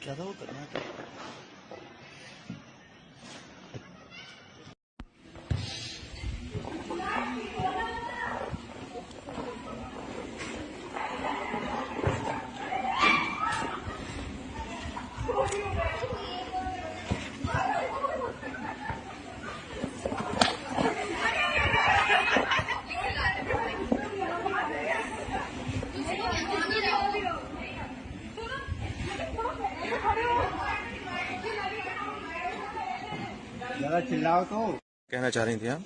क्या था वो करना था? ज़्यादा चिल्लाओ तो। कहना चाह रही थी आप?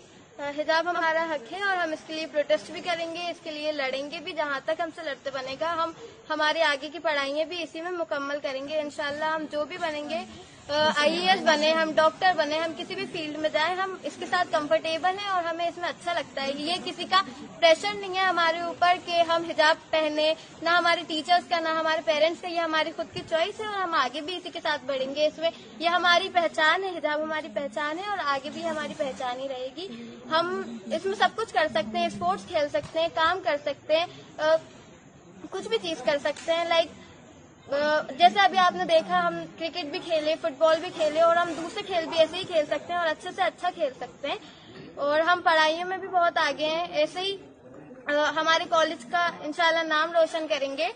हिजाब हमारा हक है और हम इसके लिए प्रोटेस्ट भी करेंगे, इसके लिए लड़ेंगे भी, जहाँ तक हमसे लड़ते बनेगा। हम हमारे आगे की पढ़ाइयाँ भी इसी में मुकम्मल करेंगे इंशाल्लाह। हम जो भी बनेंगे, IAS बने, हम डॉक्टर बने, हम किसी भी फील्ड में जाएं, हम इसके साथ कंफर्टेबल हैं और हमें इसमें अच्छा लगता है। ये किसी का प्रेशर नहीं है हमारे ऊपर कि हम हिजाब पहने, ना हमारे टीचर्स का, ना हमारे पेरेंट्स का। ये हमारी खुद की चॉइस है और हम आगे भी इसी के साथ बढ़ेंगे इसमें। ये हमारी पहचान है, हिजाब हमारी पहचान है और आगे भी हमारी पहचान ही रहेगी। हम इसमें सब कुछ कर सकते हैं, स्पोर्ट्स खेल सकते हैं, काम कर सकते हैं, कुछ भी चीज कर सकते हैं। लाइक जैसे अभी आपने देखा, हम क्रिकेट भी खेले, फुटबॉल भी खेले और हम दूसरे खेल भी ऐसे ही खेल सकते हैं और अच्छे से अच्छा खेल सकते हैं। और हम पढ़ाइयों में भी बहुत आगे हैं, ऐसे ही हमारे कॉलेज का इंशाल्लाह नाम रोशन करेंगे।